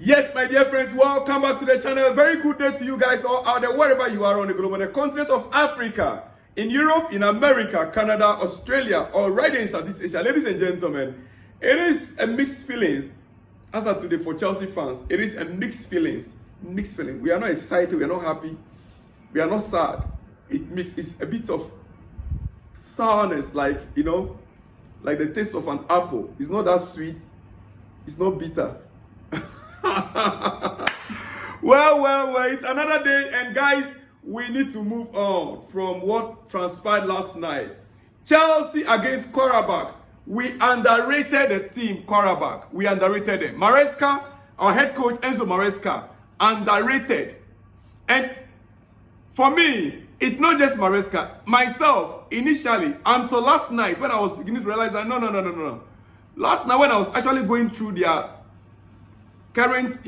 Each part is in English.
Yes, my dear friends, welcome back to the channel. A very good day to you guys all out there, wherever you are on the globe, on the continent of Africa, in Europe, in America, Canada, Australia, or right in Southeast Asia. Ladies and gentlemen, it is a mixed feelings. As of today, for Chelsea fans, it is a mixed feelings. Mixed feeling. We are not excited, we are not happy, we are not sad. It's a bit of sourness, like, like the taste of an apple. It's not that sweet, it's not bitter. well, it's another day, and guys, we need to move on from what transpired last night. Chelsea against Qarabag. We underrated the team, Qarabag. We underrated them. Maresca, our head coach, Enzo Maresca, underrated. And for me, it's not just Maresca. Myself, initially, until last night, when I was beginning to realize that, no. Last night, when I was actually going through their current,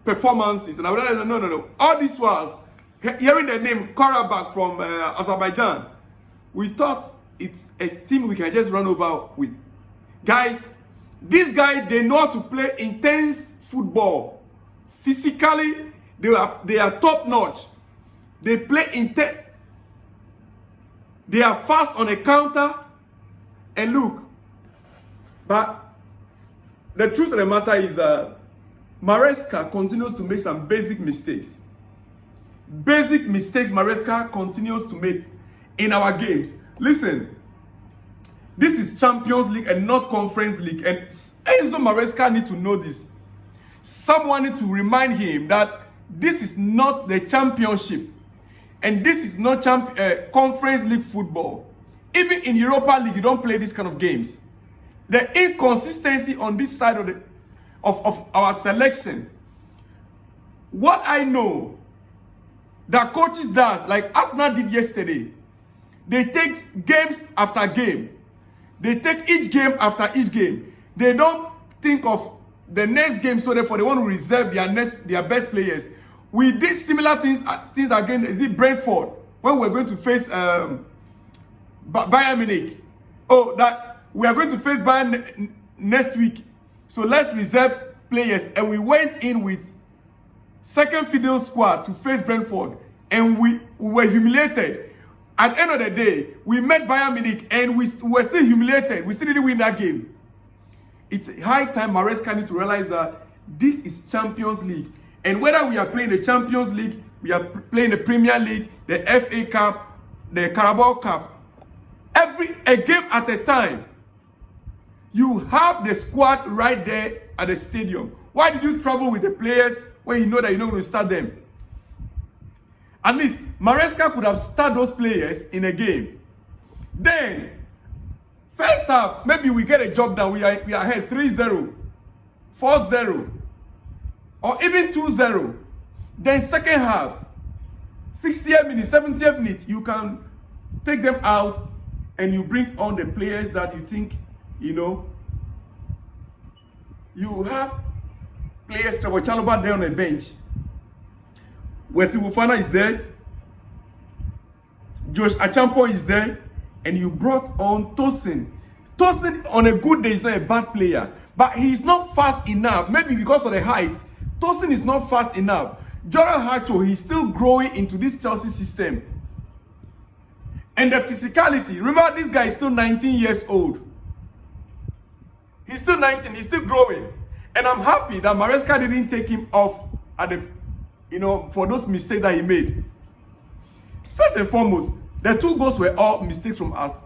performances, and I realized, no. All this was, hearing the name Qarabag from Azerbaijan, we thought it's a team we can just run over with. Guys, these guys, they know how to play intense football. Physically, they are top notch. They play intense. They are fast on a counter. And look, but the truth of the matter is that Maresca continues to make some basic mistakes. Basic mistakes Maresca continues to make in our games. Listen, this is Champions League and not Conference League. And Enzo Maresca need to know this. Someone need to remind him that this is not the championship. And this is not Conference League football. Even in Europa League, you don't play this kind of games. The inconsistency on this side of our selection. What I know that coaches does, like Arsenal did yesterday, they take games after game. They take each game after each game. They don't think of the next game, so therefore they want to reserve their best players. We did similar things again. Is it Brentford, when we're going to face Bayern Munich? Oh, that we are going to face Bayern next week. So let's reserve players. And we went in with second fiddle squad to face Brentford. And we were humiliated. At the end of the day, we met Bayern Munich and we were still humiliated. We still didn't win that game. It's high time Maresca need to realize that this is Champions League. And whether we are playing the Champions League, we are playing the Premier League, the FA Cup, the Qarabag Cup, a game at a time, you have the squad right there at the stadium. Why did you travel with the players when you know that you're not going to start them? At least Maresca could have started those players in a game. Then, first half, maybe we get a job done. We are ahead 3-0, 4-0, or even 2-0. Then second half, 60th minute, 70th minute, you can take them out and you bring on the players that you think, you have players, Trevor Chalobah there on the bench. Wesley Fofana is there. Josh Achampo is there. And you brought on Tosin. Tosin, on a good day, is not a bad player. But he's not fast enough. Maybe because of the height. Tosin is not fast enough. Jordan Hacho, he's still growing into this Chelsea system. And the physicality. Remember, this guy is still 19 years old. He's still 19. He's still growing. And I'm happy that Maresca didn't take him off at the, for those mistakes that he made. First and foremost, the two goals were all mistakes from us.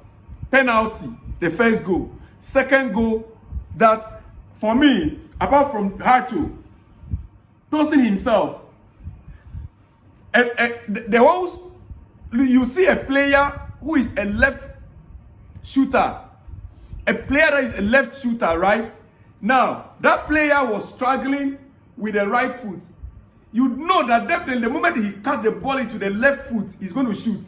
Penalty, the first goal. Second goal, that for me, apart from Hacho, Tosin himself, the ones, you see a player who is a left shooter. A player that is a left shooter, right? Now, that player was struggling with the right foot. You know that definitely the moment he cut the ball into the left foot, he's going to shoot.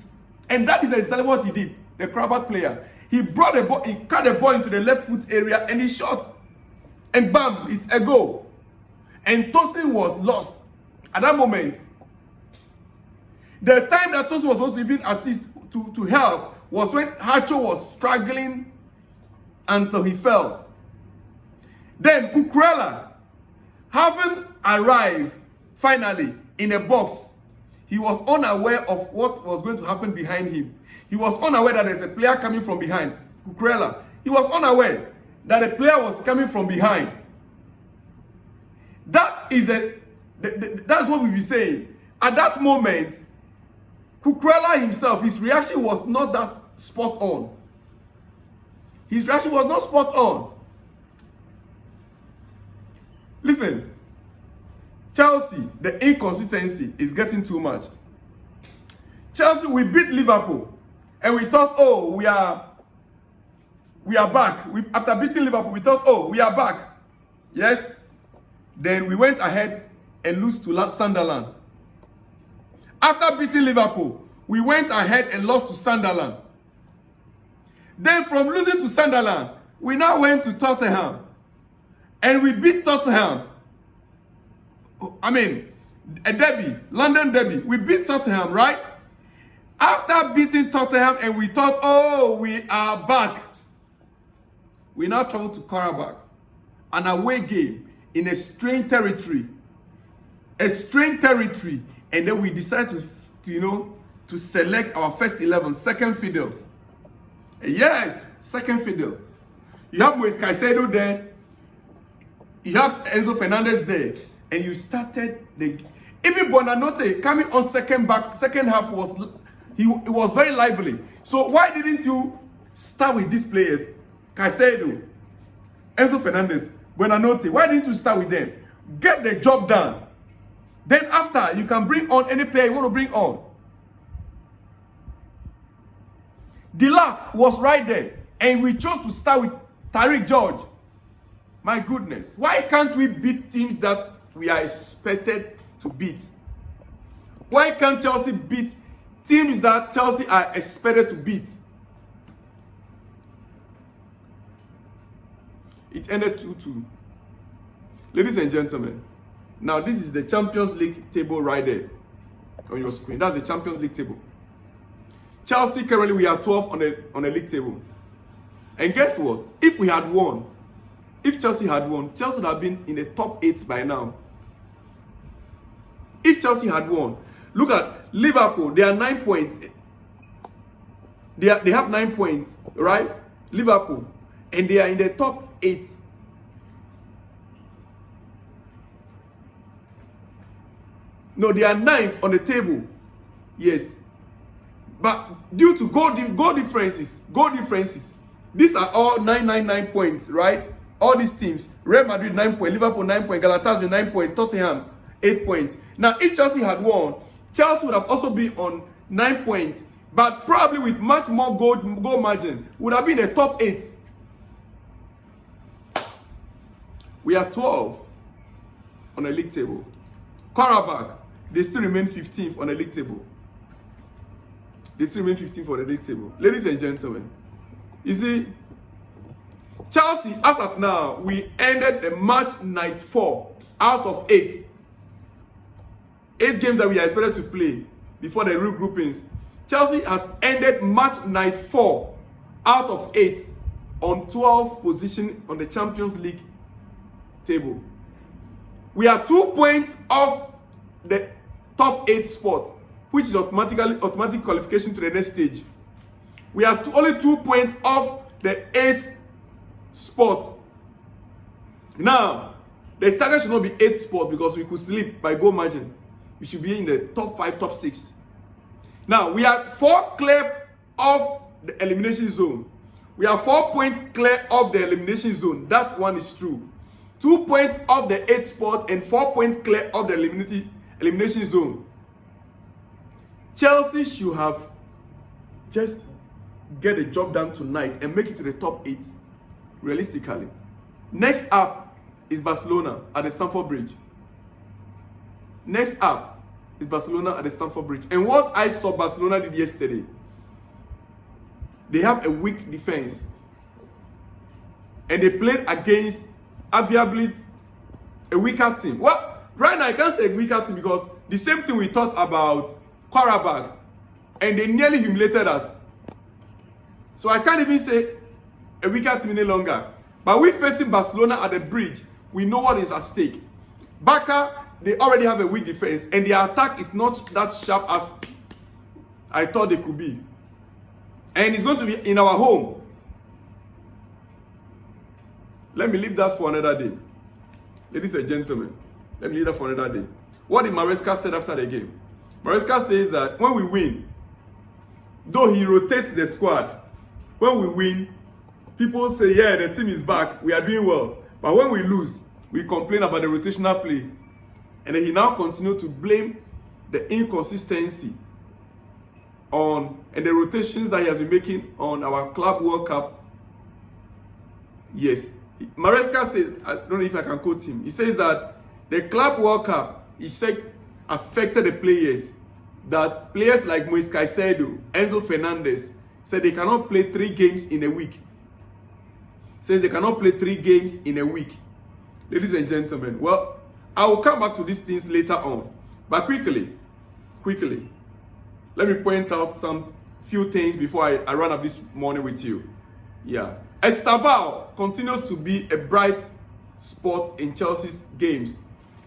And that is exactly what he did, the Qarabag player. He brought the ball, he cut the ball into the left foot area and he shot. And bam, it's a goal. And Tosin was lost at that moment. The time that Tosin was also even assist to help was when Hacho was struggling until he fell. Then Cucurella, Having arrived finally in a box, he was unaware of what was going to happen behind him. He was unaware that there's a player coming from behind. Cucurella. He was unaware that a player was coming from behind. That's what we be saying. At that moment, Cucurella himself, his reaction was not that spot on. His reaction was not spot on. Listen, Chelsea, the inconsistency is getting too much. Chelsea, we beat Liverpool, and we thought, oh, we are back. After beating Liverpool, we thought, oh, we are back. Yes. Then we went ahead and lost to Sunderland. After beating Liverpool, we went ahead and lost to Sunderland. Then from losing to Sunderland, we now went to Tottenham. And we beat Tottenham. I mean, a derby, London derby. We beat Tottenham, right? After beating Tottenham and we thought, oh, we are back. We now travel to Qarabag, an away game in a strange territory. A strange territory. And then we decided to select our first 11, second fiddle. Yes, second fiddle. You have Moise Caicedo there. You have Enzo Fernandez there. And you started even Bonanote coming on second half it was very lively. So why didn't you start with these players? Caicedo, Enzo Fernandez, Bonanote. Why didn't you start with them? Get the job done. Then after, you can bring on any player you want to bring on. Dila was right there. And we chose to start with Tariq George. My goodness. Why can't we beat teams that we are expected to beat? Why can't Chelsea beat teams that Chelsea are expected to beat? It ended 2-2. Ladies and gentlemen, now this is the Champions League table right there on your screen. That's the Champions League table. Chelsea, currently we are 12 on the league table. And guess what? If Chelsea had won, Chelsea would have been in the top 8 by now. If Chelsea had won, look at Liverpool, they are 9 points. They have 9 points, right? Liverpool. And they are in the top 8. No, they are 9th on the table. Yes. But due to goal differences, these are all 9 points, right? All these teams. Real Madrid 9 points, Liverpool 9 points, Galatasaray 9 points, Tottenham 8 points. Now, if Chelsea had won, Chelsea would have also been on 9 points, but probably with much more goal margin, would have been the top 8. We are 12 on the league table. Qarabag, they still remain 15th on the league table. They still remain 15th for the league table. Ladies and gentlemen, you see, Chelsea, as of now, we ended the match night 4 out of 8. 8 games that we are expected to play before the regroupings. Chelsea has ended match night 4 out of 8 on 12th position on the Champions League table. We are 2 points off the top 8 spot, which is automatic qualification to the next stage. We are only 2 points off the 8th spot. Now, the target should not be 8th spot because we could slip by goal margin. We should be in the top 5, top 6. Now, we are 4 clear of the elimination zone. We are 4 points clear of the elimination zone. That one is true. 2 points off the 8th spot and 4 points clear of the elimination zone. Chelsea should have just get the job done tonight and make it to the top 8, realistically. Next up is Barcelona at the Stamford Bridge. Next up is Barcelona at the Stamford Bridge. And what I saw Barcelona did yesterday, they have a weak defense. And they played against arguably a weaker team. Well, right now I can't say a weaker team because the same thing we thought about Qarabag, and they nearly humiliated us. So I can't even say a weaker team any longer. But we facing Barcelona at the bridge. We know what is at stake. Barca, they already have a weak defense, and their attack is not that sharp as I thought they could be. And it's going to be in our home. Let me leave that for another day. Ladies and gentlemen, let me leave that for another day. What did Maresca said after the game? Maresca says that when we win, though he rotates the squad, when we win, people say, yeah, the team is back, we are doing well. But when we lose, we complain about the rotational play. And then he now continued to blame the inconsistency on and the rotations that he has been making on our Club World Cup. Yes, Maresca says, I don't know if I can quote him, he says that the Club World Cup, he said, affected the players. That players like Moise Caicedo, Enzo Fernandez, said they cannot play 3 games in a week. Says they cannot play 3 games in a week. Ladies and gentlemen, well, I will come back to these things later on. But quickly, let me point out some few things before I run up this morning with you. Yeah. Estavao continues to be a bright spot in Chelsea's games.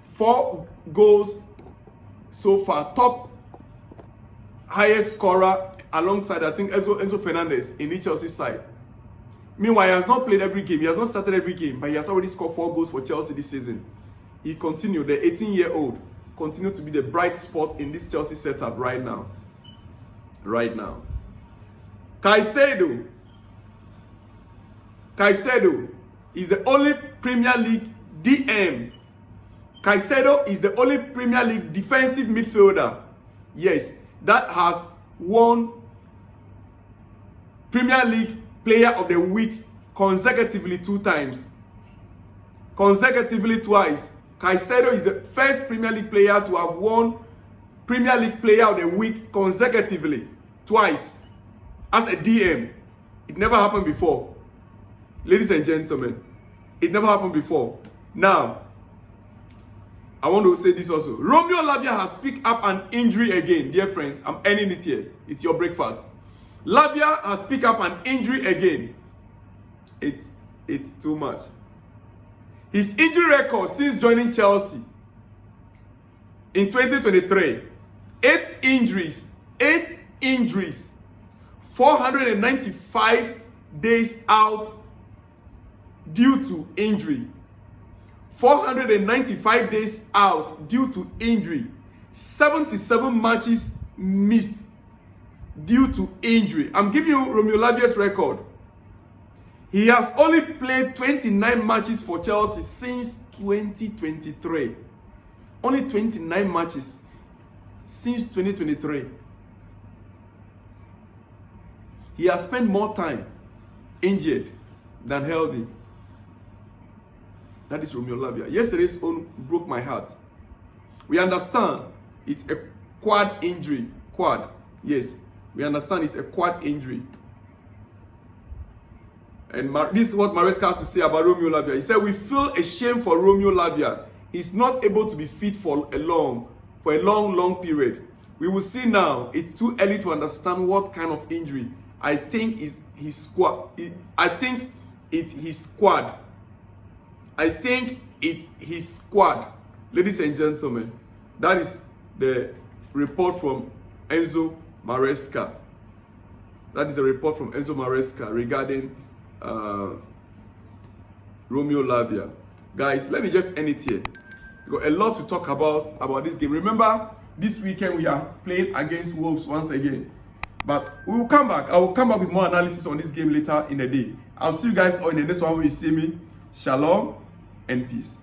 4 goals so far. Top highest scorer alongside, I think, Enzo Fernandez in the Chelsea side. Meanwhile, he has not played every game. He has not started every game, but he has already scored 4 goals for Chelsea this season. He continued, the 18-year-old, continued to be the bright spot in this Chelsea setup right now. Caicedo is the only Premier League DM. Caicedo is the only Premier League defensive midfielder, yes, that has won Premier League Player of the Week consecutively 2 times. Consecutively twice. Caicedo is the first Premier League player to have won Premier League Player of the Week consecutively twice as a DM. It never happened before. Ladies and gentlemen, it never happened before. Now, I want to say this also. Romeo Lavia has picked up an injury again. Dear friends, I'm ending it here. It's your breakfast. Lavia has picked up an injury again. It's too much. His injury record since joining Chelsea in 2023, 8 injuries, 495 days out due to injury. 495 days out due to injury. 77 matches missed due to injury. I'm giving you Romeo Lavia's record. He has only played 29 matches for Chelsea since 2023. Only 29 matches since 2023. He has spent more time injured than healthy. That is Romeo Lavia. Yesterday's own broke my heart. We understand it's a quad injury. Quad. Yes, we understand it's a quad injury. And this is what Maresca has to say about Romeo Lavia. He said, we feel ashamed for Romeo Lavia. He's not able to be fit for a long period. We will see now. It's too early to understand what kind of injury. I think it's his squad. I think it's his squad. Ladies and gentlemen, that is the report from Enzo Maresca. Regarding Romeo Lavia. Guys, let me just end it here. We got a lot to talk about this game. Remember, this weekend we are playing against Wolves once again. But we will come back. I will come back with more analysis on this game later in the day. I'll see you guys all in the next one when you see me. Shalom and peace.